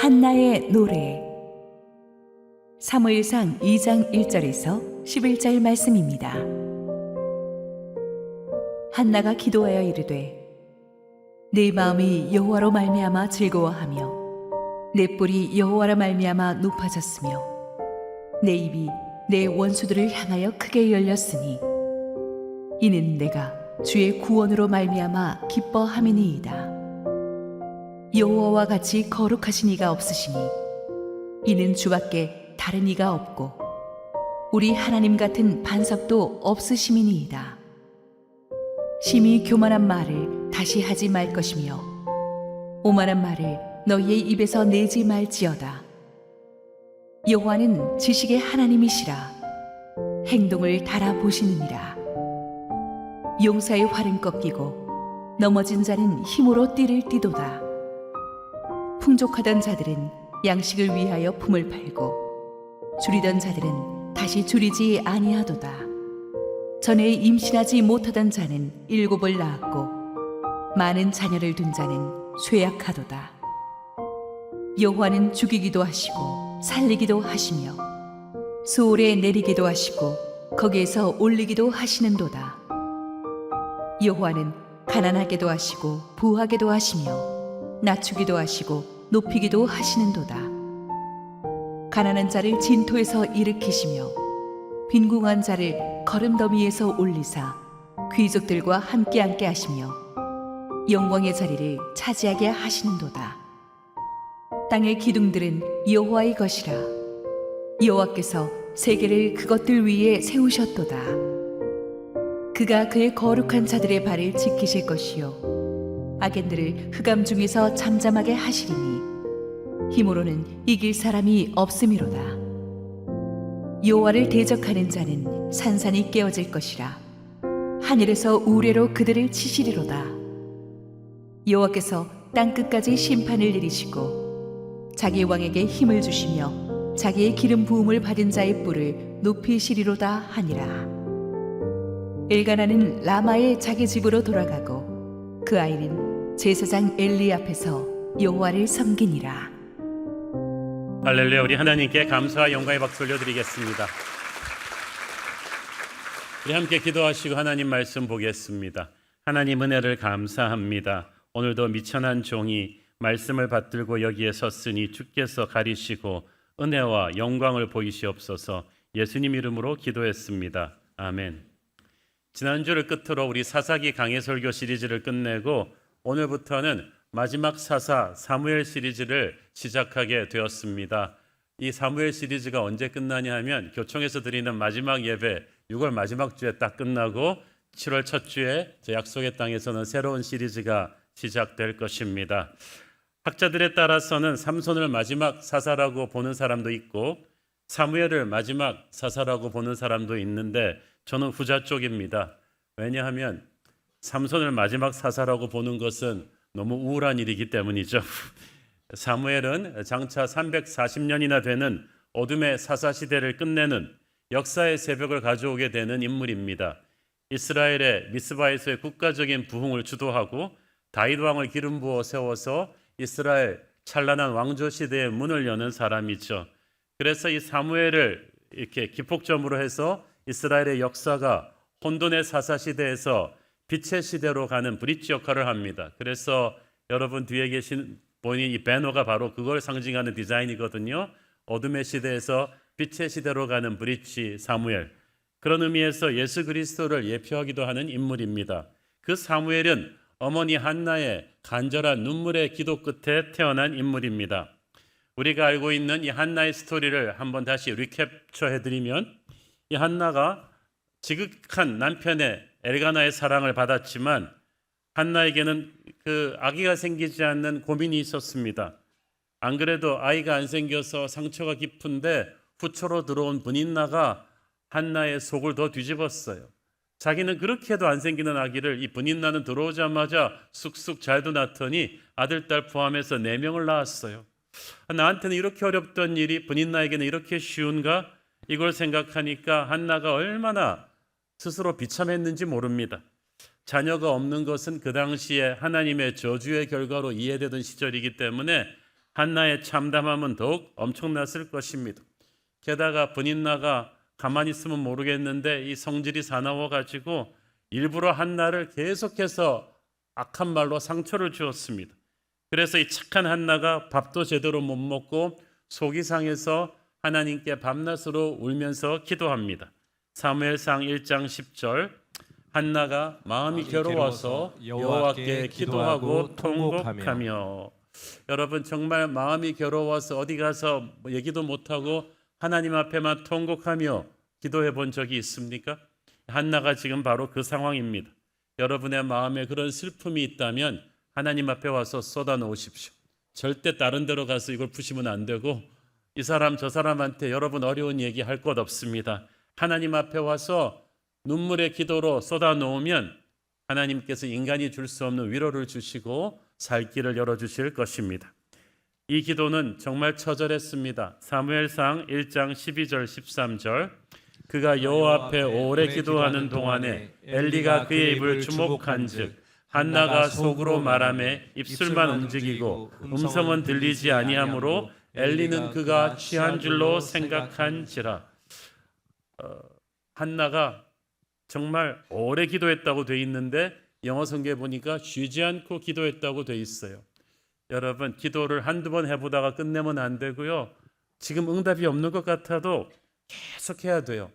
한나의 노래. 사무엘상 2장 1절에서 11절 말씀입니다. 한나가 기도하여 이르되 내 마음이 여호와로 말미암아 즐거워하며 내 뿔이 여호와로 말미암아 높아졌으며 내 입이 내 원수들을 향하여 크게 열렸으니 이는 내가 주의 구원으로 말미암아 기뻐함이니이다. 여호와와 같이 거룩하신 이가 없으시니 이는 주밖에 다른 이가 없고 우리 하나님 같은 반석도 없으심이니이다. 심히 교만한 말을 다시 하지 말 것이며 오만한 말을 너희의 입에서 내지 말지어다. 여호와는 지식의 하나님이시라. 행동을 달아보시느니라. 용사의 활은 꺾이고 넘어진 자는 힘으로 띠를 띠도다. 풍족하던 자들은 양식을 위하여 품을 팔고 줄이던 자들은 다시 줄이지 아니하도다. 전에 임신하지 못하던 자는 7을 낳았고 많은 자녀를 둔 자는 쇠약하도다. 여호와는 죽이기도 하시고 살리기도 하시며 수올에 내리기도 하시고 거기에서 올리기도 하시는도다. 여호와는 가난하게도 하시고 부하게도 하시며 낮추기도 하시고 높이기도 하시는도다. 가난한 자를 진토에서 일으키시며 빈궁한 자를 거름더미에서 올리사 귀족들과 함께 앉게 하시며 영광의 자리를 차지하게 하시는도다. 땅의 기둥들은 여호와의 것이라. 여호와께서 세계를 그것들 위에 세우셨도다. 그가 그의 거룩한 자들의 발을 지키실 것이요 악인들을 흑암 중에서 잠잠하게 하시리니 힘으로는 이길 사람이 없음이로다. 여호와를 대적하는 자는 산산이 깨어질 것이라. 하늘에서 우레로 그들을 치시리로다. 여호와께서 땅 끝까지 심판을 내리시고 자기 왕에게 힘을 주시며 자기의 기름 부음을 받은 자의 뿔을 높이시리로다 하니라. 엘가나는 라마의 자기 집으로 돌아가고 그 아이는 제사장 엘리 앞에서 여호와를 섬기니라. 할렐루야. 우리 하나님께 감사와 영광의 박수 올려드리겠습니다. 우리 함께 기도하시고 하나님 말씀 보겠습니다. 하나님 은혜를 감사합니다. 오늘도 미천한 종이 말씀을 받들고 여기에 섰으니 주께서 가리시고 은혜와 영광을 보이시옵소서. 예수님 이름으로 기도했습니다. 아멘. 지난주를 끝으로 우리 사사기 강해설교 시리즈를 끝내고 오늘부터는 마지막 사사 사무엘 시리즈를 시작하게 되었습니다. 이 사무엘 시리즈가 언제 끝나냐 하면 교총에서 드리는 마지막 예배 6월 마지막 주에 딱 끝나고 7월 첫 주에 저 약속의 땅에서는 새로운 시리즈가 시작될 것입니다. 학자들에 따라서는 삼손을 마지막 사사라고 보는 사람도 있고 사무엘을 마지막 사사라고 보는 사람도 있는데 저는 후자 쪽입니다. 왜냐하면 삼손을 마지막 사사라고 보는 것은 너무 우울한 일이기 때문이죠. 사무엘은 장차 340년이나 되는 어둠의 사사시대를 끝내는 역사의 새벽을 가져오게 되는 인물입니다. 이스라엘의 미스바에서의 국가적인 부흥을 주도하고 다윗 왕을 기름 부어 세워서 이스라엘 찬란한 왕조 시대의 문을 여는 사람이죠. 그래서 이 사무엘을 이렇게 기폭점으로 해서 이스라엘의 역사가 혼돈의 사사시대에서 빛의 시대로 가는 브릿지 역할을 합니다. 그래서 여러분 뒤에 계신 보이는 이 배너가 바로 그걸 상징하는 디자인이거든요. 어둠의 시대에서 빛의 시대로 가는 브릿지 사무엘. 그런 의미에서 예수 그리스도를 예표하기도 하는 인물입니다. 그 사무엘은 어머니 한나의 간절한 눈물의 기도 끝에 태어난 인물입니다. 우리가 알고 있는 이 한나의 스토리를 한번 다시 리캡처해드리면 이 한나가 지극한 남편의 엘가나의 사랑을 받았지만 한나에게는 그 아기가 생기지 않는 고민이 있었습니다. 안 그래도 아이가 안 생겨서 상처가 깊은데 후초로 들어온 브닛나가 한나의 속을 더 뒤집었어요. 자기는 그렇게 해도 안 생기는 아기를 이 브닛나는 들어오자마자 쑥쑥 잘도 낳더니 아들, 딸 포함해서 4명을 낳았어요. 나한테는 이렇게 어렵던 일이 브닛나에게는 이렇게 쉬운가? 이걸 생각하니까 한나가 얼마나 스스로 비참했는지 모릅니다. 자녀가 없는 것은 그 당시에 하나님의 저주의 결과로 이해되던 시절이기 때문에 한나의 참담함은 더욱 엄청났을 것입니다. 게다가 브닌나가 가만히 있으면 모르겠는데 이 성질이 사나워 가지고 일부러 한나를 계속해서 악한 말로 상처를 주었습니다. 그래서 이 착한 한나가 밥도 제대로 못 먹고 속이 상해서 하나님께 밤낮으로 울면서 기도합니다. 사무엘상 1장 10절 한나가 마음이 괴로워서 여호와께 기도하고 통곡하며. 여러분 정말 마음이 괴로워서 어디 가서 얘기도 못하고 하나님 앞에만 통곡하며 기도해 본 적이 있습니까? 한나가 지금 바로 그 상황입니다. 여러분의 마음에 그런 슬픔이 있다면 하나님 앞에 와서 쏟아 놓으십시오. 절대 다른 데로 가서 이걸 푸시면 안 되고 이 사람 저 사람한테 여러분 어려운 얘기 할 것 없습니다. 하나님 앞에 와서 눈물의 기도로 쏟아 놓으면 하나님께서 인간이 줄 수 없는 위로를 주시고 살 길을 열어주실 것입니다. 이 기도는 정말 처절했습니다. 사무엘상 1장 12절 13절 그가 여호와 앞에 오래 기도하는 동안에 엘리가 그의 입을 주목한즉 한나가 속으로 말하매 입술만 움직이고 음성은 들리지 아니하므로 엘리는 그가 취한 줄로 생각한지라. 한나가 정말 오래 기도했다고 돼 있는데 영어 성경에 보니까 쉬지 않고 기도했다고 돼 있어요. 여러분 기도를 한두 번 해보다가 끝내면 안 되고요. 지금 응답이 없는 것 같아도 계속해야 돼요.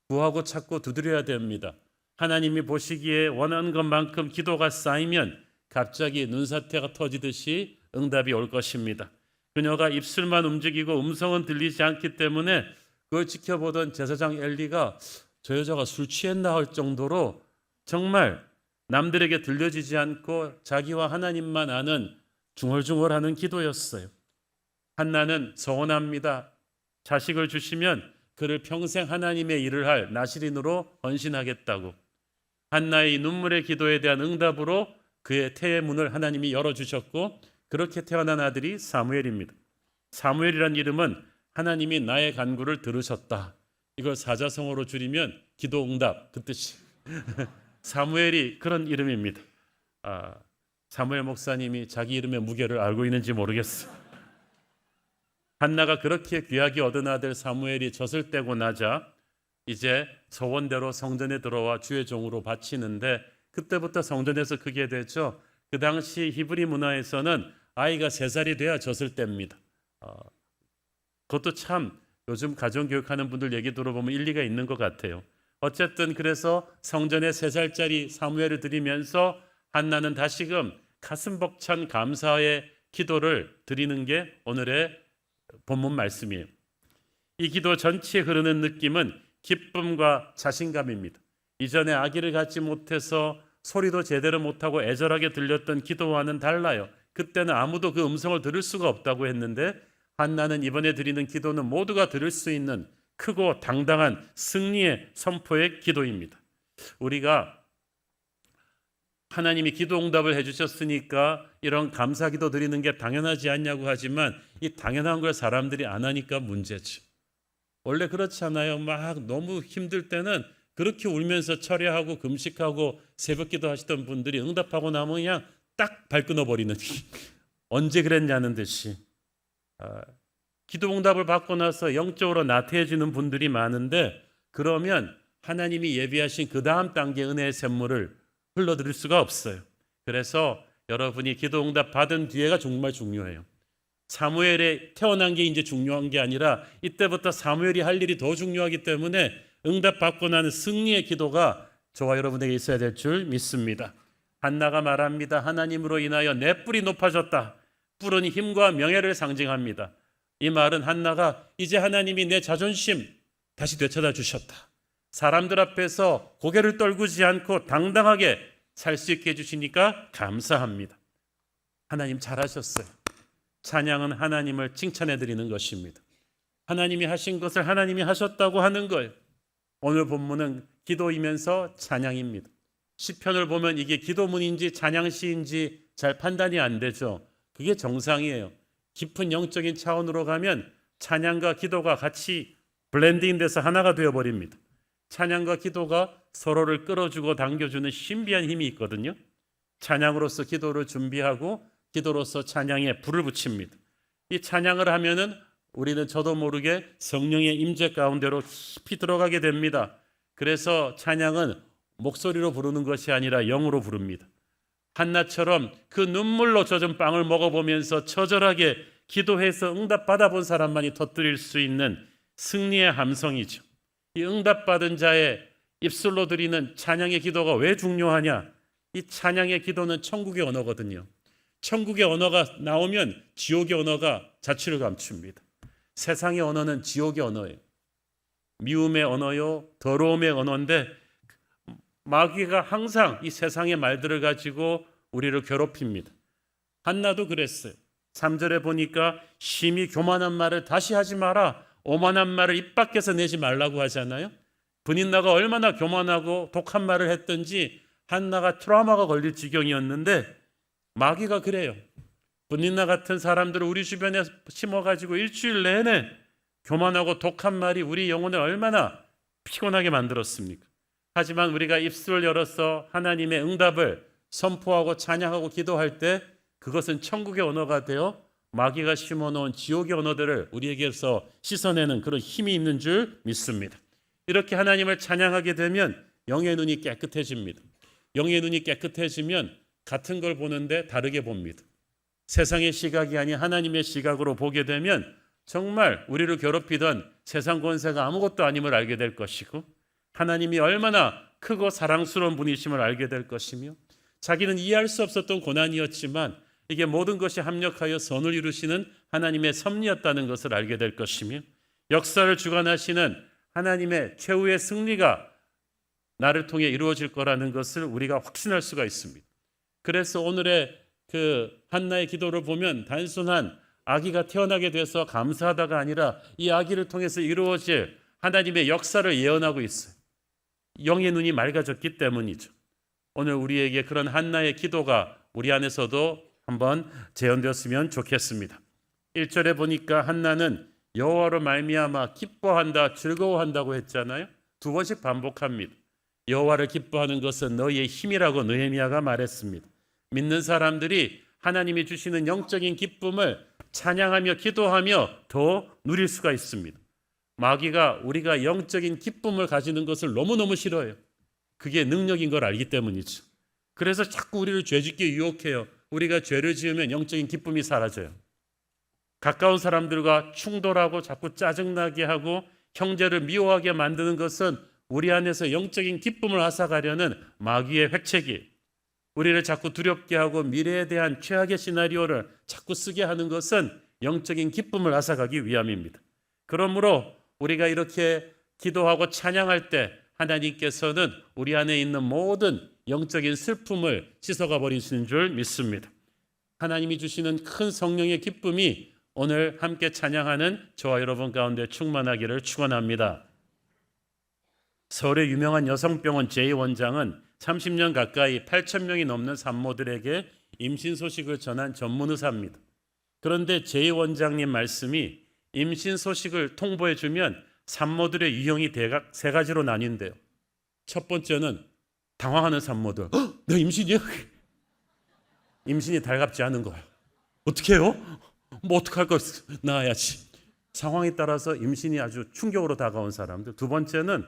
구하고 찾고 두드려야 됩니다. 하나님이 보시기에 원하는 것만큼 기도가 쌓이면 갑자기 눈사태가 터지듯이 응답이 올 것입니다. 그녀가 입술만 움직이고 음성은 들리지 않기 때문에 그걸 지켜보던 제사장 엘리가 저 여자가 술 취했나 할 정도로 정말 남들에게 들려지지 않고 자기와 하나님만 아는 중얼중얼하는 기도였어요. 한나는 서원합니다. 자식을 주시면 그를 평생 하나님의 일을 할 나실인으로 헌신하겠다고. 한나의 눈물의 기도에 대한 응답으로 그의 태의 문을 하나님이 열어주셨고 그렇게 태어난 아들이 사무엘입니다. 사무엘이란 이름은 하나님이 나의 간구를 들으셨다. 이걸 사자성어로 줄이면 기도 응답 그 뜻이. 사무엘이 그런 이름입니다. 사무엘 목사님이 자기 이름의 무게를 알고 있는지 모르겠어요. 한나가 그렇게 귀하게 얻은 아들 사무엘이 젖을 떼고 나자 이제 소원대로 성전에 들어와 주의 종으로 바치는데 그때부터 성전에서 크게 되죠. 그 당시 히브리 문화에서는 아이가 3살이 돼야 젖을 뗍니다. 그것도 참 요즘 가정교육하는 분들 얘기 들어보면 일리가 있는 것 같아요. 어쨌든 그래서 성전에 3살짜리 사무엘을 드리면서 한나는 다시금 가슴 벅찬 감사의 기도를 드리는 게 오늘의 본문 말씀이에요. 이 기도 전체에 흐르는 느낌은 기쁨과 자신감입니다. 이전에 아기를 갖지 못해서 소리도 제대로 못하고 애절하게 들렸던 기도와는 달라요. 그때는 아무도 그 음성을 들을 수가 없다고 했는데 한나는 이번에 드리는 기도는 모두가 들을 수 있는 크고 당당한 승리의 선포의 기도입니다. 우리가 하나님이 기도 응답을 해주셨으니까 이런 감사 기도 드리는 게 당연하지 않냐고 하지만 이 당연한 걸 사람들이 안 하니까 문제죠. 원래 그렇지 않아요? 막 너무 힘들 때는 그렇게 울면서 철야하고 금식하고 새벽 기도 하시던 분들이 응답하고 나면 그냥 딱 발 끊어버리는 언제 그랬냐는 듯이 기도 응답을 받고 나서 영적으로 나태해지는 분들이 많은데 그러면 하나님이 예비하신 그 다음 단계 은혜의 샘물을 흘러드릴 수가 없어요. 그래서 여러분이 기도 응답 받은 뒤에가 정말 중요해요. 사무엘에 태어난 게 이제 중요한 게 아니라 이때부터 사무엘이 할 일이 더 중요하기 때문에 응답 받고 나는 승리의 기도가 저와 여러분에게 있어야 될 줄 믿습니다. 한나가 말합니다. 하나님으로 인하여 내 뿔이 높아졌다. 뿔은 힘과 명예를 상징합니다. 이 말은 한나가 이제 하나님이 내 자존심 다시 되찾아 주셨다. 사람들 앞에서 고개를 떨구지 않고 당당하게 살 수 있게 해주시니까 감사합니다. 하나님 잘하셨어요. 찬양은 하나님을 칭찬해 드리는 것입니다. 하나님이 하신 것을 하나님이 하셨다고 하는 거예요. 오늘 본문은 기도이면서 찬양입니다. 시편을 보면 이게 기도문인지 찬양시인지 잘 판단이 안 되죠. 그게 정상이에요. 깊은 영적인 차원으로 가면 찬양과 기도가 같이 블렌딩 돼서 하나가 되어버립니다. 찬양과 기도가 서로를 끌어주고 당겨주는 신비한 힘이 있거든요. 찬양으로서 기도를 준비하고 기도로서 찬양에 불을 붙입니다. 이 찬양을 하면은 우리는 저도 모르게 성령의 임재 가운데로 깊이 들어가게 됩니다. 그래서 찬양은 목소리로 부르는 것이 아니라 영으로 부릅니다. 한나처럼 그 눈물로 젖은 빵을 먹어보면서 처절하게 기도해서 응답받아 본 사람만이 터뜨릴 수 있는 승리의 함성이죠. 이 응답받은 자의 입술로 드리는 찬양의 기도가 왜 중요하냐? 이 찬양의 기도는 천국의 언어거든요. 천국의 언어가 나오면 지옥의 언어가 자취를 감춥니다. 세상의 언어는 지옥의 언어예요. 미움의 언어요, 더러움의 언어인데 마귀가 항상 이 세상의 말들을 가지고 우리를 괴롭힙니다. 한나도 그랬어요. 3절에 보니까 심히 교만한 말을 다시 하지 마라. 오만한 말을 입 밖에서 내지 말라고 하잖아요. 브닌나가 얼마나 교만하고 독한 말을 했든지 한나가 트라우마가 걸릴 지경이었는데 마귀가 그래요. 브닌나 같은 사람들을 우리 주변에 심어가지고 일주일 내내 교만하고 독한 말이 우리 영혼을 얼마나 피곤하게 만들었습니까? 하지만 우리가 입술을 열어서 하나님의 응답을 선포하고 찬양하고 기도할 때 그것은 천국의 언어가 되어 마귀가 심어놓은 지옥의 언어들을 우리에게서 씻어내는 그런 힘이 있는 줄 믿습니다. 이렇게 하나님을 찬양하게 되면 영의 눈이 깨끗해집니다. 영의 눈이 깨끗해지면 같은 걸 보는데 다르게 봅니다. 세상의 시각이 아닌 하나님의 시각으로 보게 되면 정말 우리를 괴롭히던 세상 권세가 아무것도 아님을 알게 될 것이고 하나님이 얼마나 크고 사랑스러운 분이심을 알게 될 것이며 자기는 이해할 수 없었던 고난이었지만 이게 모든 것이 합력하여 선을 이루시는 하나님의 섭리였다는 것을 알게 될 것이며 역사를 주관하시는 하나님의 최후의 승리가 나를 통해 이루어질 거라는 것을 우리가 확신할 수가 있습니다. 그래서 오늘의 그 한나의 기도를 보면 단순한 아기가 태어나게 돼서 감사하다가 아니라 이 아기를 통해서 이루어질 하나님의 역사를 예언하고 있어요. 영의 눈이 맑아졌기 때문이죠. 오늘 우리에게 그런 한나의 기도가 우리 안에서도 한번 재현되었으면 좋겠습니다. 1절에 보니까 한나는 여호와로 말미암아 기뻐한다, 즐거워한다고 했잖아요. 2번씩 반복합니다. 여호와를 기뻐하는 것은 너희의 힘이라고 느헤미야가 말했습니다. 믿는 사람들이 하나님이 주시는 영적인 기쁨을 찬양하며 기도하며 더 누릴 수가 있습니다. 마귀가 우리가 영적인 기쁨을 가지는 것을 너무너무 싫어해요. 그게 능력인 걸 알기 때문이죠. 그래서 자꾸 우리를 죄짓게 유혹해요. 우리가 죄를 지으면 영적인 기쁨이 사라져요. 가까운 사람들과 충돌하고 자꾸 짜증나게 하고 형제를 미워하게 만드는 것은 우리 안에서 영적인 기쁨을 앗아가려는 마귀의 획책이에요. 우리를 자꾸 두렵게 하고 미래에 대한 최악의 시나리오를 자꾸 쓰게 하는 것은 영적인 기쁨을 앗아가기 위함입니다. 그러므로 우리가 이렇게 기도하고 찬양할 때 하나님께서는 우리 안에 있는 모든 영적인 슬픔을 씻어가 버리시는 줄 믿습니다. 하나님이 주시는 큰 성령의 기쁨이 오늘 함께 찬양하는 저와 여러분 가운데 충만하기를 축원합니다. 서울의 유명한 여성병원 제 원장은 30년 가까이 8,000명이 넘는 산모들에게 임신 소식을 전한 전문 의사입니다. 그런데 제 원장님 말씀이 임신 소식을 통보해 주면 산모들의 유형이 대각 3가지로 나뉜대요. 첫 번째는 당황하는 산모들. 내 임신이야? 임신이 달갑지 않은 거예요. 어떻게 해요? 뭐 어떡할 거 낳아야지. 상황에 따라서 임신이 아주 충격으로 다가온 사람들. 2번째는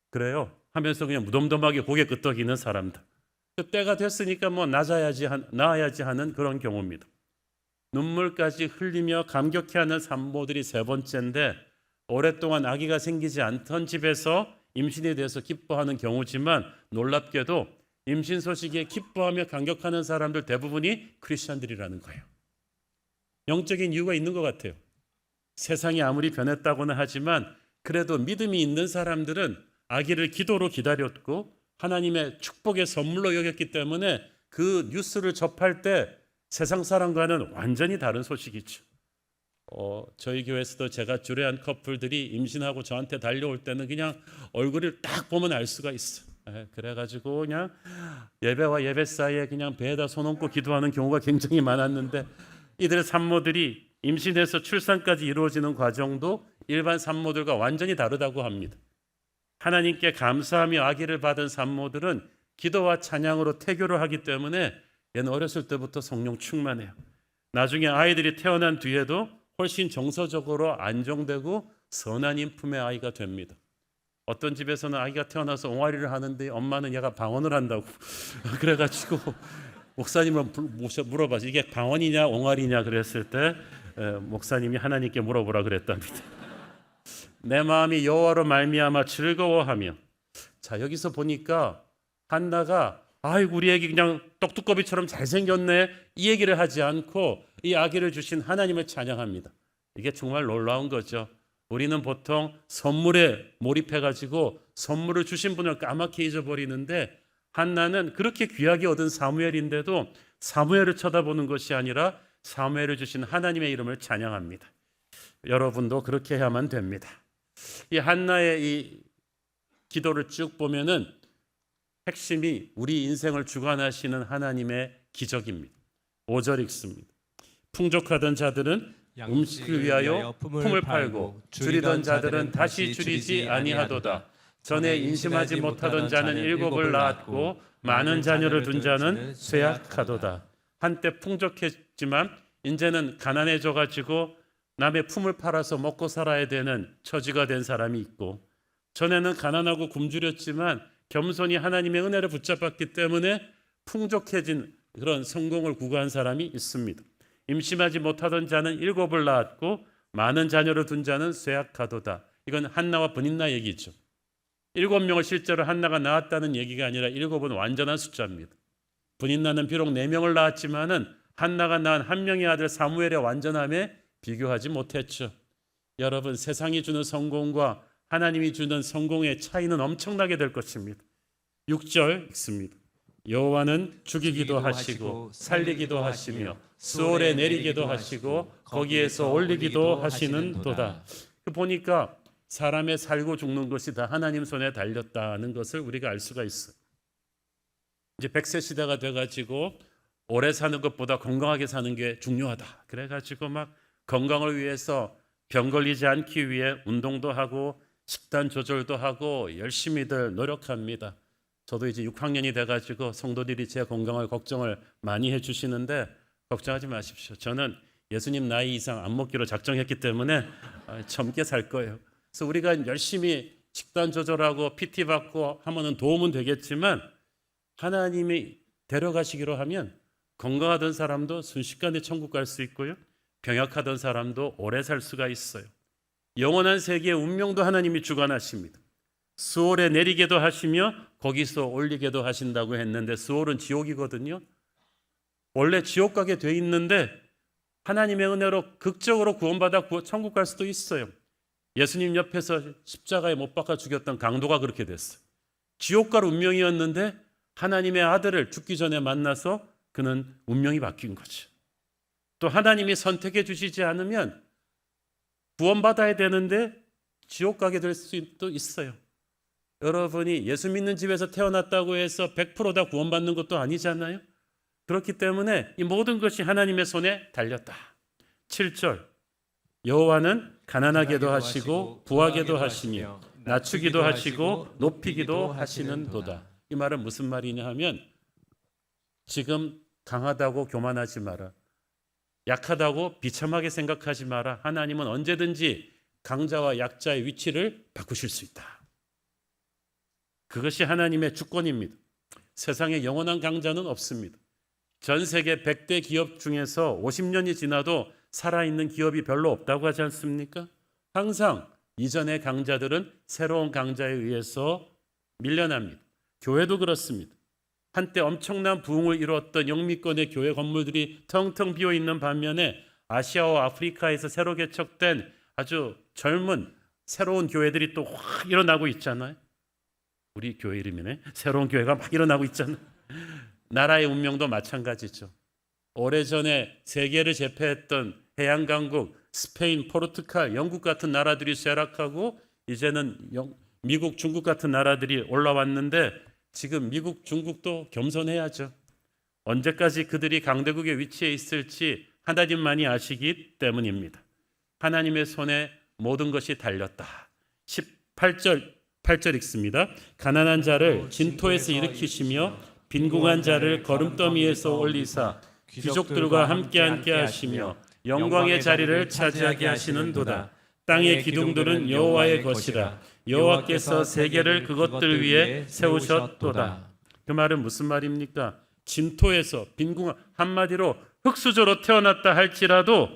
그래요 하면서 그냥 무덤덤하게 고개 끄덕이는 사람들. 때가 됐으니까 뭐 낳아야지 하는 그런 경우입니다. 눈물까지 흘리며 감격해하는 산모들이 3번째인데 오랫동안 아기가 생기지 않던 집에서 임신에 대해서 기뻐하는 경우지만 놀랍게도 임신 소식에 기뻐하며 감격하는 사람들 대부분이 크리스천들이라는 거예요. 영적인 이유가 있는 것 같아요. 세상이 아무리 변했다고는 하지만 그래도 믿음이 있는 사람들은 아기를 기도로 기다렸고 하나님의 축복의 선물로 여겼기 때문에 그 뉴스를 접할 때 세상 사람과는 완전히 다른 소식이죠. 저희 교회에서도 제가 주례한 커플들이 임신하고 저한테 달려올 때는 그냥 얼굴을 딱 보면 알 수가 있어. 그래가지고 그냥 예배와 예배 사이에 그냥 배에다 손 얹고 기도하는 경우가 굉장히 많았는데 이들의 산모들이 임신해서 출산까지 이루어지는 과정도 일반 산모들과 완전히 다르다고 합니다. 하나님께 감사하며 아기를 받은 산모들은 기도와 찬양으로 태교를 하기 때문에 얘는 어렸을 때부터 성령 충만해요. 나중에 아이들이 태어난 뒤에도 훨씬 정서적으로 안정되고 선한 인품의 아이가 됩니다. 어떤 집에서는 아이가 태어나서 옹알이를 하는데 엄마는 얘가 방언을 한다고 그래가지고 목사님을 물어봐서 이게 방언이냐 옹알이냐 그랬을 때 목사님이 하나님께 물어보라 그랬답니다. 내 마음이 여호와로 말미암아 즐거워하며. 자, 여기서 보니까 한나가 아이고 우리 애기 그냥 떡두꺼비처럼 잘생겼네 이 얘기를 하지 않고 이 아기를 주신 하나님을 찬양합니다. 이게 정말 놀라운 거죠. 우리는 보통 선물에 몰입해가지고 선물을 주신 분을 까맣게 잊어버리는데 한나는 그렇게 귀하게 얻은 사무엘인데도 사무엘을 쳐다보는 것이 아니라 사무엘을 주신 하나님의 이름을 찬양합니다. 여러분도 그렇게 해야만 됩니다. 이 한나의 이 기도를 쭉 보면은 핵심이 우리 인생을 주관하시는 하나님의 기적입니다. 5절 읽습니다. 풍족하던 자들은 음식을 위하여 품을 팔고 줄이던 자들은 다시 줄이지 아니하도다. 전에 인심하지 못하던 자는 7을 낳았고 많은 자녀를 둔 자는 쇠약하도다. 한때 풍족했지만 이제는 가난해져 가지고 남의 품을 팔아서 먹고 살아야 되는 처지가 된 사람이 있고, 전에는 가난하고 굶주렸지만 겸손히 하나님의 은혜를 붙잡았기 때문에 풍족해진 그런 성공을 구가한 사람이 있습니다. 임심하지 못하던 자는 7을 낳았고 많은 자녀를 둔 자는 쇠약하도다. 이건 한나와 브닛나 얘기죠. 7명을 실제로 한나가 낳았다는 얘기가 아니라 7은 완전한 숫자입니다. 브닛나는 비록 4명을 낳았지만은 한나가 낳은 한 명의 아들 사무엘의 완전함에 비교하지 못했죠. 여러분, 세상이 주는 성공과 하나님이 주는 성공의 차이는 엄청나게 될 것입니다. 6절 읽습니다. 여호와는 죽이기도 하시고 살리기도 하시며 수월에 내리기도 하시고 거기에서 올리기도 하시는 도다. 보니까 사람의 살고 죽는 것이 다 하나님 손에 달렸다는 것을 우리가 알 수가 있어요. 이제 100세 시대가 돼가지고 오래 사는 것보다 건강하게 사는 게 중요하다. 그래가지고 막 건강을 위해서 병 걸리지 않기 위해 운동도 하고 식단 조절도 하고 열심히들 노력합니다. 저도 이제 6학년이 돼가지고 성도들이 제 건강을 걱정을 많이 해주시는데 걱정하지 마십시오. 저는 예수님 나이 이상 안 먹기로 작정했기 때문에 젊게 살 거예요. 그래서 우리가 열심히 식단 조절하고 PT 받고 하면은 도움은 되겠지만 하나님이 데려가시기로 하면 건강하던 사람도 순식간에 천국 갈 수 있고요. 병약하던 사람도 오래 살 수가 있어요. 영원한 세계의 운명도 하나님이 주관하십니다. 수월에 내리게도 하시며 거기서 올리게도 하신다고 했는데 수월은 지옥이거든요. 원래 지옥 가게 돼 있는데 하나님의 은혜로 극적으로 구원받아 천국 갈 수도 있어요. 예수님 옆에서 십자가에 못 박아 죽였던 강도가 그렇게 됐어요. 지옥 갈 운명이었는데 하나님의 아들을 죽기 전에 만나서 그는 운명이 바뀐 거죠. 또 하나님이 선택해 주시지 않으면 구원받아야 되는데 지옥 가게 될 수도 있어요. 여러분이 예수 믿는 집에서 태어났다고 해서 100% 다 구원받는 것도 아니잖아요. 그렇기 때문에 이 모든 것이 하나님의 손에 달렸다. 7절 여호와는 가난하게도 하시고 부하게도 하시며 낮추기도 하시고 높이기도 하시는 도다. 이 말은 무슨 말이냐 하면 지금 강하다고 교만하지 마라. 약하다고 비참하게 생각하지 마라. 하나님은 언제든지 강자와 약자의 위치를 바꾸실 수 있다. 그것이 하나님의 주권입니다. 세상에 영원한 강자는 없습니다. 전 세계 100대 기업 중에서 50년이 지나도 살아있는 기업이 별로 없다고 하지 않습니까? 항상 이전의 강자들은 새로운 강자에 의해서 밀려납니다. 교회도 그렇습니다. 한때 엄청난 부흥을 이루었던 영미권의 교회 건물들이 텅텅 비어있는 반면에 아시아와 아프리카에서 새로 개척된 아주 젊은 새로운 교회들이 또 확 일어나고 있잖아요. 우리 교회 이름이네. 새로운 교회가 막 일어나고 있잖아요. 나라의 운명도 마찬가지죠. 오래전에 세계를 제패했던 해양강국 스페인, 포르투갈, 영국 같은 나라들이 쇠락하고 이제는 미국, 중국 같은 나라들이 올라왔는데 지금 미국, 중국도 겸손해야죠. 언제까지 그들이 강대국의 위치에 있을지 하나님만이 아시기 때문입니다. 하나님의 손에 모든 것이 달렸다. 8절 읽습니다. 가난한 자를 진토에서 일으키시며 빈궁한 자를 거름더미에서 올리사 귀족들과 함께 하시며 영광의 자리를 차지하게 하시는도다. 땅의 기둥들은 여호와의 것이라. 여호와께서 세계를 그것들 위에 세우셨도다. 그 말은 무슨 말입니까? 진토에서 빈궁 한마디로 흙수저로 태어났다 할지라도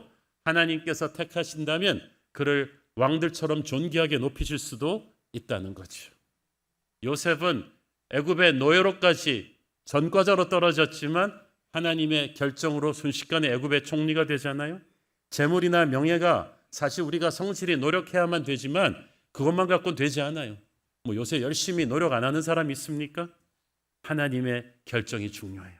하나님께서 택하신다면 그를 왕들처럼 존귀하게 높이실 수도 있다는 거죠. 요셉은 애굽의 노예로까지 전과자로 떨어졌지만 하나님의 결정으로 순식간에 애굽의 총리가 되잖아요. 재물이나 명예가 사실 우리가 성실히 노력해야만 되지만 그것만 갖고는 되지 않아요. 뭐 요새 열심히 노력 안 하는 사람 있습니까? 하나님의 결정이 중요해요.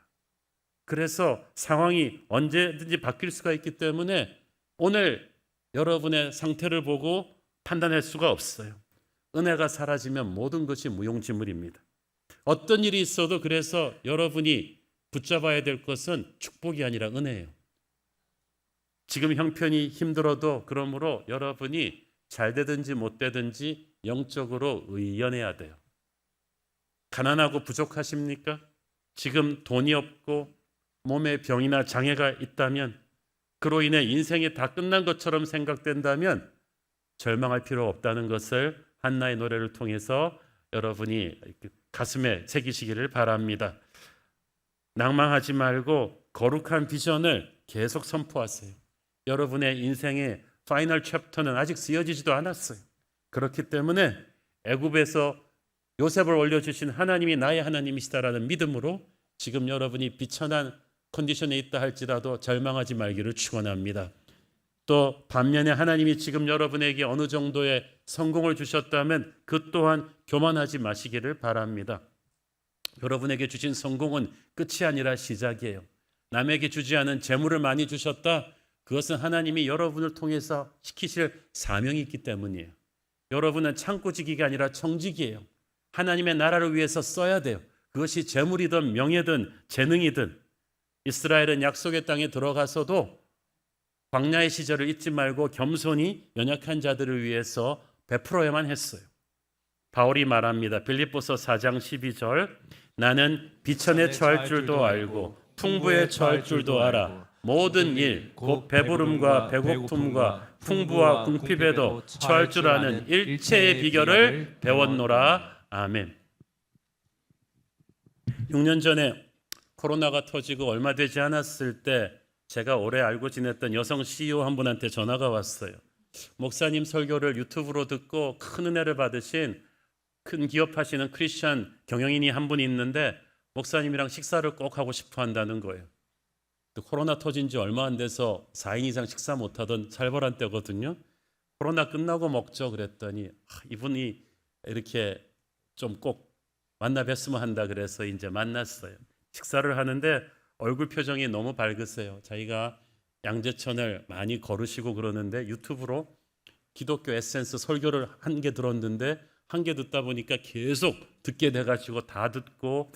그래서 상황이 언제든지 바뀔 수가 있기 때문에 오늘 여러분의 상태를 보고 판단할 수가 없어요. 은혜가 사라지면 모든 것이 무용지물입니다. 어떤 일이 있어도 그래서 여러분이 붙잡아야 될 것은 축복이 아니라 은혜예요. 지금 형편이 힘들어도 그러므로 여러분이 잘 되든지 못 되든지 영적으로 의연해야 돼요. 가난하고 부족하십니까? 지금 돈이 없고 몸에 병이나 장애가 있다면 그로 인해 인생이 다 끝난 것처럼 생각된다면 절망할 필요 없다는 것을 한나의 노래를 통해서 여러분이 가슴에 새기시기를 바랍니다. 낭망하지 말고 거룩한 비전을 계속 선포하세요. 여러분의 인생의 파이널 챕터는 아직 쓰여지지도 않았어요. 그렇기 때문에 애굽에서 요셉을 올려주신 하나님이 나의 하나님이시다라는 믿음으로 지금 여러분이 비천한 컨디션에 있다 할지라도 절망하지 말기를 축원합니다. 또 반면에 하나님이 지금 여러분에게 어느 정도의 성공을 주셨다면 그 또한 교만하지 마시기를 바랍니다. 여러분에게 주신 성공은 끝이 아니라 시작이에요. 남에게 주지 않은 재물을 많이 주셨다. 그것은 하나님이 여러분을 통해서 시키실 사명이 있기 때문이에요. 여러분은 창고지기가 아니라 청지기예요. 하나님의 나라를 위해서 써야 돼요. 그것이 재물이든 명예든 재능이든. 이스라엘은 약속의 땅에 들어가서도 광야의 시절을 잊지 말고 겸손히 연약한 자들을 위해서 베풀어야만 했어요. 바울이 말합니다. 빌립보서 4장 12절 나는 비천에 처할 줄도 알고 풍부에 처할 줄도 알아 모든 일 곧 배부름과 배고픔과 풍부와 궁핍에도 처할 줄 아는 일체의 비결을 배웠노라. 아멘. 6년 전에 코로나가 터지고 얼마 되지 않았을 때 제가 오래 알고 지냈던 여성 CEO 한 분한테 전화가 왔어요. 목사님 설교를 유튜브로 듣고 큰 은혜를 받으신 큰 기업 하시는 크리스찬 경영인이 한 분이 있는데 목사님이랑 식사를 꼭 하고 싶어 한다는 거예요. 또 코로나 터진 지 얼마 안 돼서 4인 이상 식사 못하던 살벌한 때거든요. 코로나 끝나고 먹죠 그랬더니 이분이 이렇게 좀 꼭 만나 뵀으면 한다 그래서 이제 만났어요. 식사를 하는데 얼굴 표정이 너무 밝으세요. 자기가 양재천을 많이 걸으시고 그러는데 유튜브로 기독교 에센스 설교를 한 개 들었는데 한 개 듣다 보니까 계속 듣게 돼가지고 다 듣고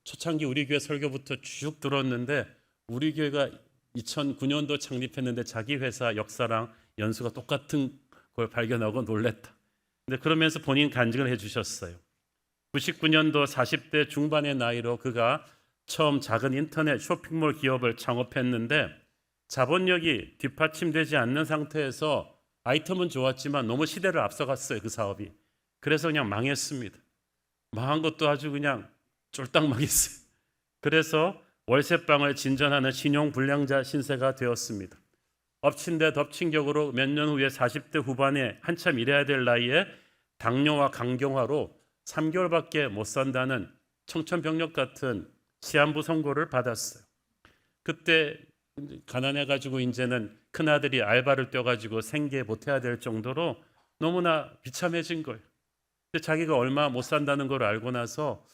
초창기 우리 교회 설교부터 쭉 들었는데 우리 교회가 2009년도 창립했는데 자기 회사 역사랑 연수가 똑같은 걸 발견하고 놀랬다. 근데 그러면서 본인 간증을 해주셨어요. 99년도 40대 중반의 나이로 그가 처음 작은 인터넷 쇼핑몰 기업을 창업했는데 자본력이 뒷받침되지 않는 상태에서 아이템은 좋았지만 너무 시대를 앞서갔어요. 그 사업이. 그래서 그냥 망했습니다. 망한 것도 아주 그냥 쫄딱 망했어요. 그래서 월세방을 진전하는 신용불량자 신세가 되었습니다. 엎친 데 덮친 격으로 몇 년 후에 40대 후반에 한참 일해야 될 나이에 당뇨와 간경화로 3개월밖에 못 산다는 청천벽력 같은 시한부 선고를 받았어요. 그때 가난해가지고 이제는 큰아들이 알바를 뛰어가지고 생계 보태야 될 정도로 너무나 비참해진 거예요. 근데 자기가 얼마 못 산다는 걸 알고 나서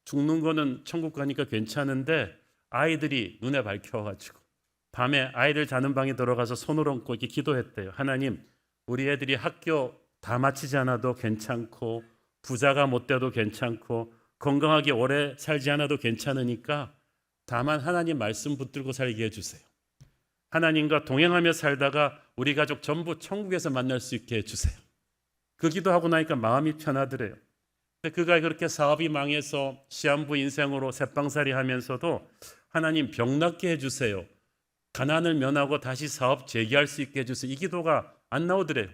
죽는 거는 천국 가니까 괜찮은데 아이들이 눈에 밝혀가지고 밤에 아이들 자는 방에 들어가서 손을 얹고 이렇게 기도했대요. 하나님, 우리 애들이 학교 다 마치지 않아도 괜찮고 부자가 못 돼도 괜찮고 건강하게 오래 살지 않아도 괜찮으니까 다만 하나님 말씀 붙들고 살게 해주세요. 하나님과 동행하며 살다가 우리 가족 전부 천국에서 만날 수 있게 해주세요. 그 기도하고 나니까 마음이 편하더래요. 그가 그렇게 사업이 망해서 시한부 인생으로 새빵살이 하면서도 하나님 병 낫게 해주세요. 가난을 면하고 다시 사업 재개할 수 있게 해주세요. 이 기도가 안 나오더래요.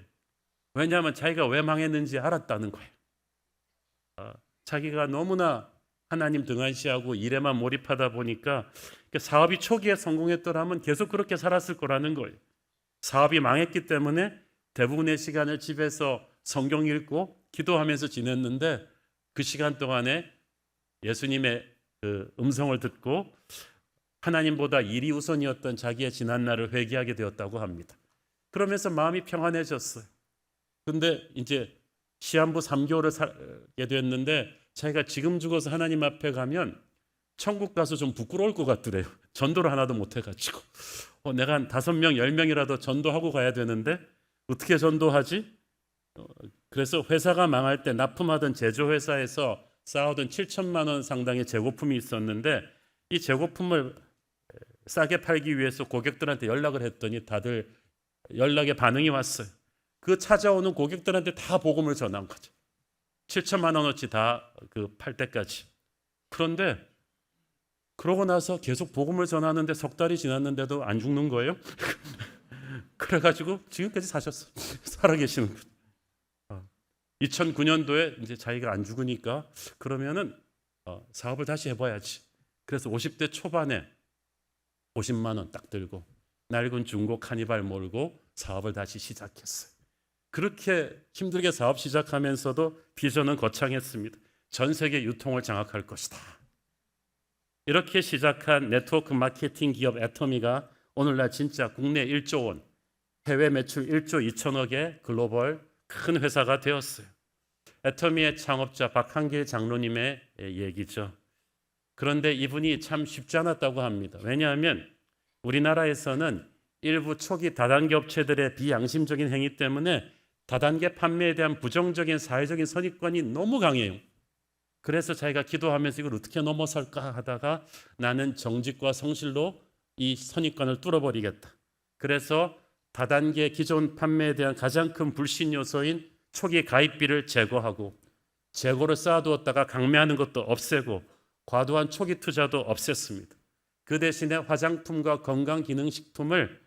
왜냐하면 자기가 왜 망했는지 알았다는 거예요. 자기가 너무나 하나님 등한시하고 일에만 몰입하다 보니까 사업이 초기에 성공했더라면 계속 그렇게 살았을 거라는 거예요. 사업이 망했기 때문에 대부분의 시간을 집에서 성경 읽고 기도하면서 지냈는데 그 시간 동안에 예수님의 그 음성을 듣고 하나님보다 일이 우선이었던 자기의 지난날을 회개하게 되었다고 합니다. 그러면서 마음이 평안해졌어요. 근데 이제 시한부 3개월을 살게 됐는데 자기가 지금 죽어서 하나님 앞에 가면 천국 가서 좀 부끄러울 것 같더래요. 전도를 하나도 못 해가지고 내가 한 5명, 10명이라도 전도하고 가야 되는데 어떻게 전도하지? 그래서 회사가 망할 때 납품하던 제조회사에서 쌓아둔 7천만 원 상당의 재고품이 있었는데 이 재고품을 싸게 팔기 위해서 고객들한테 연락을 했더니 다들 연락에 반응이 왔어요. 그 찾아오는 고객들한테 다 복음을 전한 거죠. 7천만 원어치 다 그 팔 때까지. 그런데 그러고 나서 계속 복음을 전하는데 석 달이 지났는데도 안 죽는 거예요. 그래가지고 지금까지 사셨어요. 살아계시는 분. 2009년도에 이제 자기가 안 죽으니까 그러면은 사업을 다시 해봐야지. 그래서 50대 초반에 50만 원 딱 들고 낡은 중고 카니발 몰고 사업을 다시 시작했어요. 그렇게 힘들게 사업 시작하면서도 비전은 거창했습니다. 전 세계 유통을 장악할 것이다. 이렇게 시작한 네트워크 마케팅 기업 애터미가 오늘날 진짜 국내 1조 원, 해외 매출 1조 2천억의 글로벌 큰 회사가 되었어요. 애터미의 창업자 박한길 장로님의 얘기죠. 그런데 이분이 참 쉽지 않았다고 합니다. 왜냐하면 우리나라에서는 일부 초기 다단계 업체들의 비양심적인 행위 때문에 다단계 판매에 대한 부정적인 사회적인 선입관이 너무 강해요. 그래서 자기가 기도하면서 이걸 어떻게 넘어설까 하다가 나는 정직과 성실로 이 선입관을 뚫어버리겠다. 그래서 다단계 기존 판매에 대한 가장 큰 불신 요소인 초기 가입비를 제거하고 재고를 쌓아두었다가 강매하는 것도 없애고 과도한 초기 투자도 없앴습니다. 그 대신에 화장품과 건강기능식품을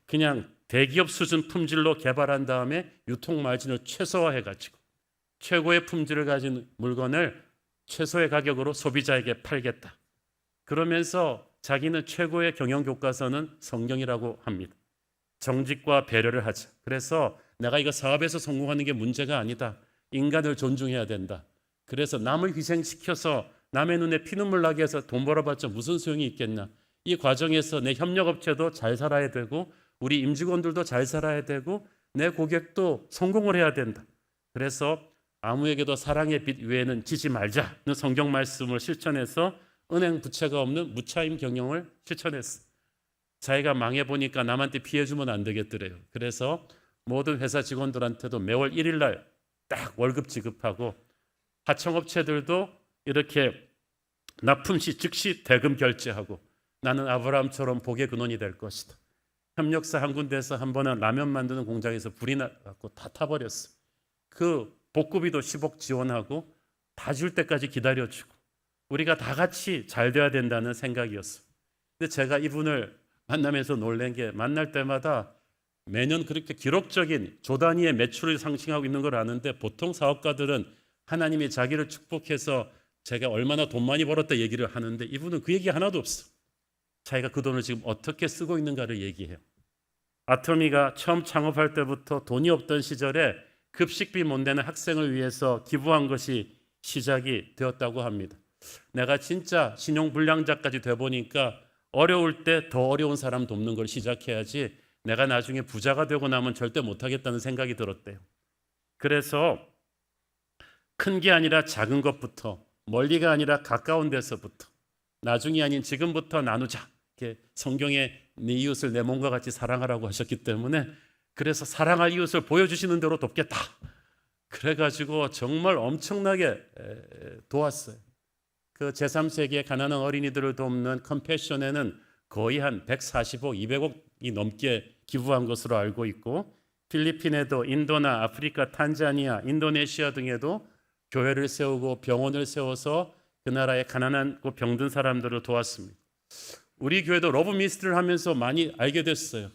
그냥 대기업 수준 품질로 개발한 다음에 유통 마진을 최소화해가지고 최고의 품질을 가진 물건을 최소의 가격으로 소비자에게 팔겠다. 그러면서 자기는 최고의 경영 교과서는 성경이라고 합니다. 정직과 배려를 하자. 그래서 내가 이거 사업에서 성공하는 게 문제가 아니다. 인간을 존중해야 된다. 그래서 남을 희생시켜서 남의 눈에 피눈물 나게 해서 돈 벌어봤자 무슨 소용이 있겠냐. 이 과정에서 내 협력업체도 잘 살아야 되고 우리 임직원들도 잘 살아야 되고 내 고객도 성공을 해야 된다. 그래서 아무에게도 사랑의 빛 외에는 지지 말자는 성경 말씀을 실천해서 은행 부채가 없는 무차임 경영을 실천했어. 자기가 망해보니까 남한테 피해주면 안 되겠더래요. 그래서 모든 회사 직원들한테도 매월 1일 날 딱 월급 지급하고 하청업체들도 이렇게 납품 시 즉시 대금 결제하고 나는 아브라함처럼 복의 근원이 될 것이다. 협력사 한 군데에서 한 번은 라면 만드는 공장에서 불이 나고 다 타버렸어. 그 복구비도 10억 지원하고 다 줄 때까지 기다려주고 우리가 다 같이 잘 돼야 된다는 생각이었어. 근데 제가 이분을 만나면서 놀란 게 만날 때마다 매년 그렇게 기록적인 조 단위의 매출을 상승하고 있는 걸 아는데 보통 사업가들은 하나님이 자기를 축복해서 제가 얼마나 돈 많이 벌었다 얘기를 하는데 이분은 그 얘기 하나도 없어. 자기가 그 돈을 지금 어떻게 쓰고 있는가를 얘기해요. 아토미가 처음 창업할 때부터 돈이 없던 시절에 급식비 못 내는 학생을 위해서 기부한 것이 시작이 되었다고 합니다. 내가 진짜 신용불량자까지 돼 보니까 어려울 때 더 어려운 사람 돕는 걸 시작해야지 내가 나중에 부자가 되고 나면 절대 못하겠다는 생각이 들었대요. 그래서 큰 게 아니라 작은 것부터 멀리가 아니라 가까운 데서부터 나중이 아닌 지금부터 나누자. 이렇게 성경에 네 이웃을 내 몸과 같이 사랑하라고 하셨기 때문에 그래서 사랑할 이웃을 보여주시는 대로 돕겠다. 그래가지고 정말 엄청나게 도왔어요. 그 제3세기의 가난한 어린이들을 돕는 컴패션에는 거의 한 140억, 200억이 넘게 기부한 것으로 알고 있고 필리핀에도 인도나 아프리카, 탄자니아, 인도네시아 등에도 교회를 세우고 병원을 세워서 그 나라의 가난하고 병든 사람들을 도왔습니다. 우리 교회도 러브 미니스트리를 하면서 많이 알게 됐어요.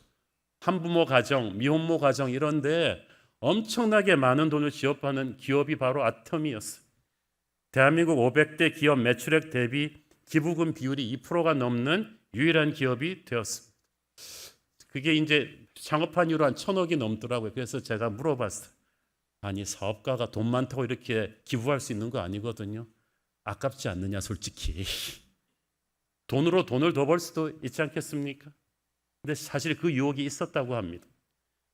한부모 가정, 미혼모 가정 이런데 엄청나게 많은 돈을 지원하는 기업이 바로 아텀이었어요. 대한민국 500대 기업 매출액 대비 기부금 비율이 2%가 넘는 유일한 기업이 되었습니다. 그게 이제 창업한 이후로 한 1,000억이 넘더라고요. 그래서 제가 물어봤어요. 아니 사업가가 돈 많다고 이렇게 기부할 수 있는 거 아니거든요. 아깝지 않느냐 솔직히. 돈으로 돈을 더 벌 수도 있지 않겠습니까? 근데 사실 그 유혹이 있었다고 합니다.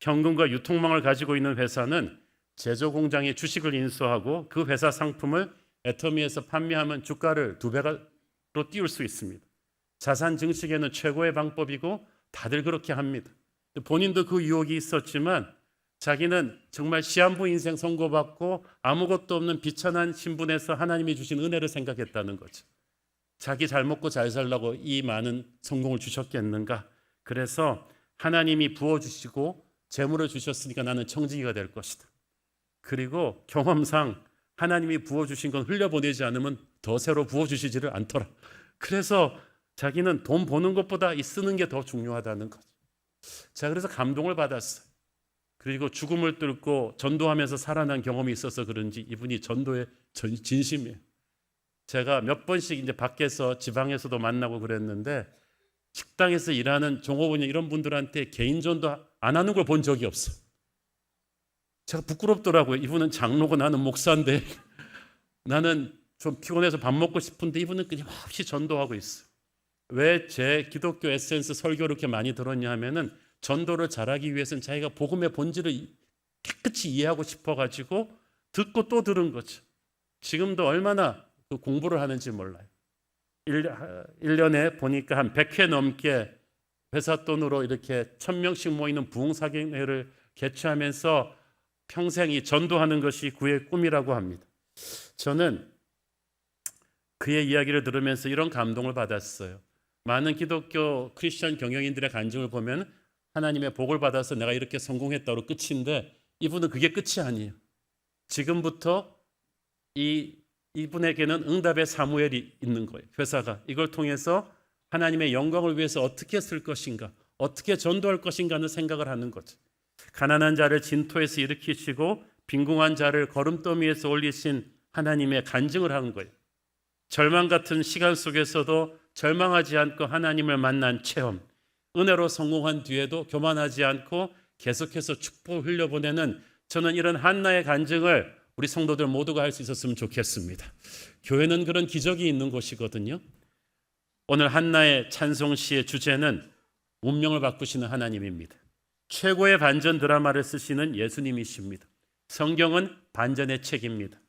현금과 유통망을 가지고 있는 회사는 제조 공장에 주식을 인수하고 그 회사 상품을 애터미에서 판매하면 주가를 2배로 띄울 수 있습니다. 자산 증식에는 최고의 방법이고 다들 그렇게 합니다. 본인도 그 유혹이 있었지만 자기는 정말 시한부 인생 선고받고 아무것도 없는 비천한 신분에서 하나님이 주신 은혜를 생각했다는 거죠. 자기 잘 먹고 잘 살라고 이 많은 성공을 주셨겠는가? 그래서 하나님이 부어주시고 재물을 주셨으니까 나는 청지기가 될 것이다. 그리고 경험상 하나님이 부어주신 건 흘려보내지 않으면 더 새로 부어주시지를 않더라. 그래서 자기는 돈 버는 것보다 이 쓰는 게 더 중요하다는 거죠. 제가 그래서 감동을 받았어요. 그리고 죽음을 뚫고 전도하면서 살아난 경험이 있어서 그런지 이분이 전도에 진심이에요. 제가 몇 번씩 이제 밖에서 지방에서도 만나고 그랬는데 식당에서 일하는 종업원이 이런 분들한테 개인 전도 안 하는 걸 본 적이 없어. 제가 부끄럽더라고요. 이분은 장로고 나는 목사인데 나는 좀 피곤해서 밥 먹고 싶은데 이분은 끊임없이 전도하고 있어요. 왜 제 기독교 에센스 설교를 이렇게 많이 들었냐 하면은 전도를 잘하기 위해서는 자기가 복음의 본질을 깨끗이 이해하고 싶어가지고 듣고 또 들은 거죠. 지금도 얼마나 그 공부를 하는지 몰라요. 1년에 보니까 한 100회 넘게 회사 돈으로 이렇게 1,000명씩 모이는 부흥사경회를 개최하면서 평생 이 전도하는 것이 그의 꿈이라고 합니다. 저는 그의 이야기를 들으면서 이런 감동을 받았어요. 많은 기독교 크리스천 경영인들의 간증을 보면 하나님의 복을 받아서 내가 이렇게 성공했다로 끝인데 이분은 그게 끝이 아니에요. 지금부터 이분에게는 응답의 사무엘이 있는 거예요. 회사가 이걸 통해서 하나님의 영광을 위해서 어떻게 쓸 것인가, 어떻게 전도할 것인가 하는 생각을 하는 거죠. 가난한 자를 진토에서 일으키시고 빈궁한 자를 거름더미에서 올리신 하나님의 간증을 하는 거예요. 절망 같은 시간 속에서도 절망하지 않고 하나님을 만난 체험, 은혜로 성공한 뒤에도 교만하지 않고 계속해서 축복을 흘려보내는 저는 이런 한나의 간증을 우리 성도들 모두가 할 수 있었으면 좋겠습니다. 교회는 그런 기적이 있는 곳이거든요. 오늘 한나의 찬송시의 주제는 운명을 바꾸시는 하나님입니다. 최고의 반전 드라마를 쓰시는 예수님이십니다. 성경은 반전의 책입니다.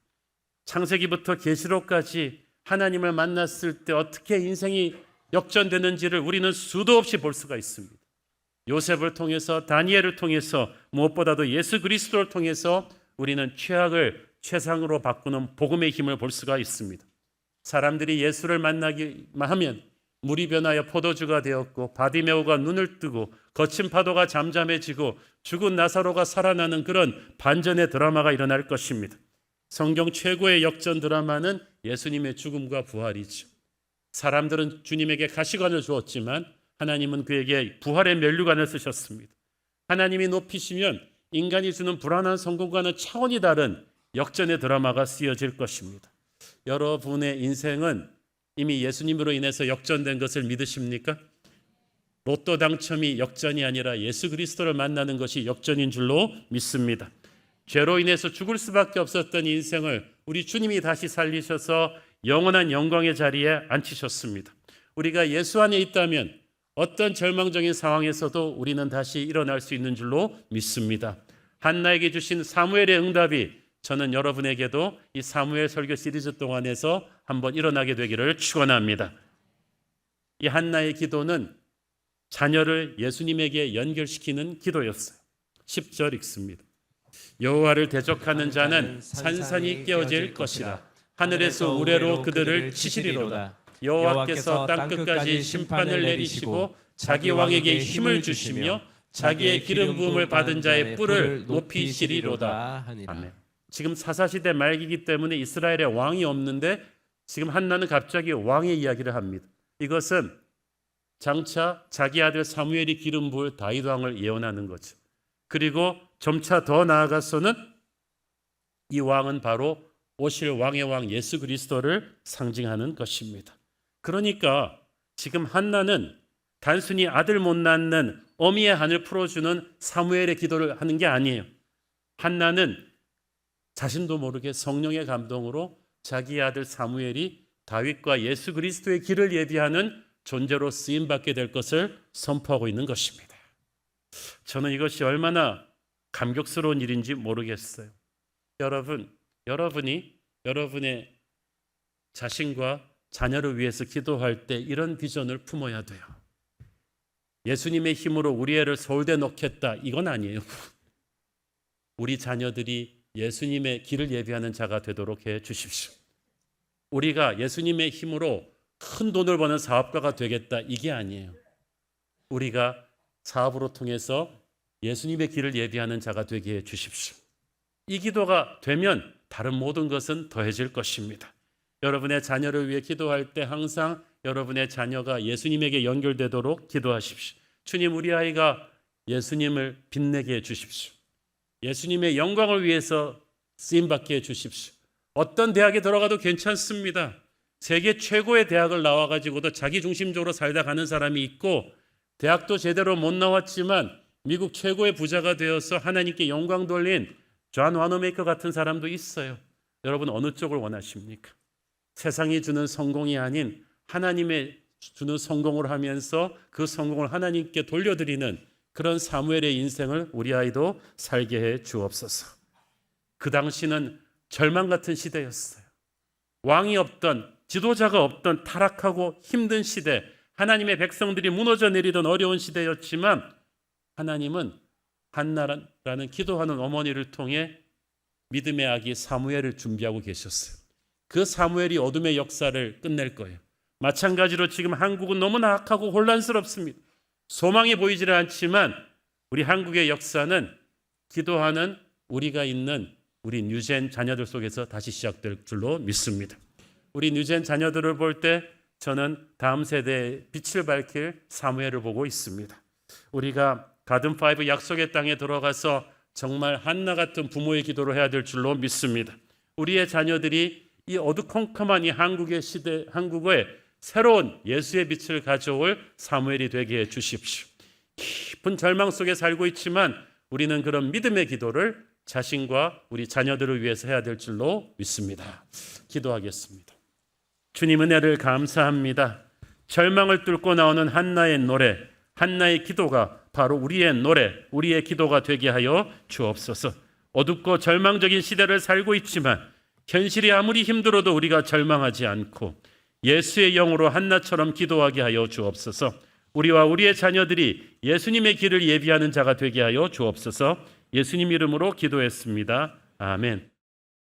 창세기부터 계시록까지 하나님을 만났을 때 어떻게 인생이 역전되는지를 우리는 수도 없이 볼 수가 있습니다. 요셉을 통해서, 다니엘을 통해서, 무엇보다도 예수 그리스도를 통해서 우리는 최악을 최상으로 바꾸는 복음의 힘을 볼 수가 있습니다. 사람들이 예수를 만나기만 하면 물이 변하여 포도주가 되었고 바디메오가 눈을 뜨고 거친 파도가 잠잠해지고 죽은 나사로가 살아나는 그런 반전의 드라마가 일어날 것입니다. 성경 최고의 역전 드라마는 예수님의 죽음과 부활이죠. 사람들은 주님에게 가시관을 주었지만 하나님은 그에게 부활의 면류관을 쓰셨습니다. 하나님이 높이시면 인간이 주는 불안한 성공과는 차원이 다른 역전의 드라마가 쓰여질 것입니다. 여러분의 인생은 이미 예수님으로 인해서 역전된 것을 믿으십니까? 로또 당첨이 역전이 아니라 예수 그리스도를 만나는 것이 역전인 줄로 믿습니다. 죄로 인해서 죽을 수밖에 없었던 인생을 우리 주님이 다시 살리셔서 영원한 영광의 자리에 앉히셨습니다. 우리가 예수 안에 있다면 어떤 절망적인 상황에서도 우리는 다시 일어날 수 있는 줄로 믿습니다. 한나에게 주신 사무엘의 응답이 저는 여러분에게도 이 사무엘 설교 시리즈 동안에서 한번 일어나게 되기를 축원합니다. 이 한나의 기도는 자녀를 예수님에게 연결시키는 기도였어요. 10절 읽습니다. 여호와를 대적하는 자는 산산이 깨어질 것이라. 하늘에서 우레로 그들을 치시리로다. 여호와께서 땅끝까지 심판을 내리시고 자기 왕에게 힘을 주시며 자기의 기름 부음을 받은 자의 뿔을 높이시리로다. 아멘. 지금 사사시대 말기이기 때문에 이스라엘에 왕이 없는데 지금 한나는 갑자기 왕의 이야기를 합니다. 이것은 장차 자기 아들 사무엘이 기름 부을 다윗 왕을 예언하는 거죠. 그리고 점차 더 나아가서는 이 왕은 바로 오실 왕의 왕 예수 그리스도를 상징하는 것입니다. 그러니까 지금 한나는 단순히 아들 못 낳는 어미의 한을 풀어주는 사무엘의 기도를 하는 게 아니에요. 한나는 자신도 모르게 성령의 감동으로 자기 아들 사무엘이 다윗과 예수 그리스도의 길을 예비하는 존재로 쓰임받게 될 것을 선포하고 있는 것입니다. 저는 이것이 얼마나 감격스러운 일인지 모르겠어요. 여러분이 여러분의 자신과 자녀를 위해서 기도할 때 이런 비전을 품어야 돼요. 예수님의 힘으로 우리 애를 서울대 넣겠다, 이건 아니에요. 우리 자녀들이 예수님의 길을 예비하는 자가 되도록 해 주십시오. 우리가 예수님의 힘으로 큰 돈을 버는 사업가가 되겠다, 이게 아니에요. 우리가 사업으로 통해서 예수님의 길을 예비하는 자가 되게 해 주십시오. 이 기도가 되면 다른 모든 것은 더해질 것입니다. 여러분의 자녀를 위해 기도할 때 항상 여러분의 자녀가 예수님에게 연결되도록 기도하십시오. 주님, 우리 아이가 예수님을 빛내게 해 주십시오. 예수님의 영광을 위해서 쓰임받게 해 주십시오. 어떤 대학에 들어가도 괜찮습니다. 세계 최고의 대학을 나와가지고도 자기중심적으로 살다 가는 사람이 있고, 대학도 제대로 못 나왔지만 미국 최고의 부자가 되어서 하나님께 영광 돌린 존 와너메이커 같은 사람도 있어요. 여러분, 어느 쪽을 원하십니까? 세상이 주는 성공이 아닌 하나님의 주는 성공을 하면서 그 성공을 하나님께 돌려드리는 그런 사무엘의 인생을 우리 아이도 살게 해 주옵소서. 그 당시는 절망 같은 시대였어요. 왕이 없던, 지도자가 없던 타락하고 힘든 시대, 하나님의 백성들이 무너져 내리던 어려운 시대였지만 하나님은 한나라는 기도하는 어머니를 통해 믿음의 아기 사무엘을 준비하고 계셨어요. 그 사무엘이 어둠의 역사를 끝낼 거예요. 마찬가지로 지금 한국은 너무나 악하고 혼란스럽습니다. 소망이 보이지는 않지만 우리 한국의 역사는 기도하는 우리가 있는 우리 뉴젠 자녀들 속에서 다시 시작될 줄로 믿습니다. 우리 뉴젠 자녀들을 볼 때 저는 다음 세대의 빛을 밝힐 사무엘을 보고 있습니다. 우리가 가든5 약속의 땅에 들어가서 정말 한나 같은 부모의 기도를 해야 될 줄로 믿습니다. 우리의 자녀들이 이 어두컴컴한 이 한국의 시대, 한국의 새로운 예수의 빛을 가져올 사무엘이 되게 해 주십시오. 깊은 절망 속에 살고 있지만 우리는 그런 믿음의 기도를 자신과 우리 자녀들을 위해서 해야 될 줄로 믿습니다. 기도하겠습니다. 주님, 은혜를 감사합니다. 절망을 뚫고 나오는 한나의 노래, 한나의 기도가 바로 우리의 노래, 우리의 기도가 되게 하여 주옵소서. 어둡고 절망적인 시대를 살고 있지만 현실이 아무리 힘들어도 우리가 절망하지 않고 예수의 영으로 한나처럼 기도하게 하여 주옵소서. 우리와 우리의 자녀들이 예수님의 길을 예비하는 자가 되게 하여 주옵소서. 예수님 이름으로 기도했습니다. 아멘.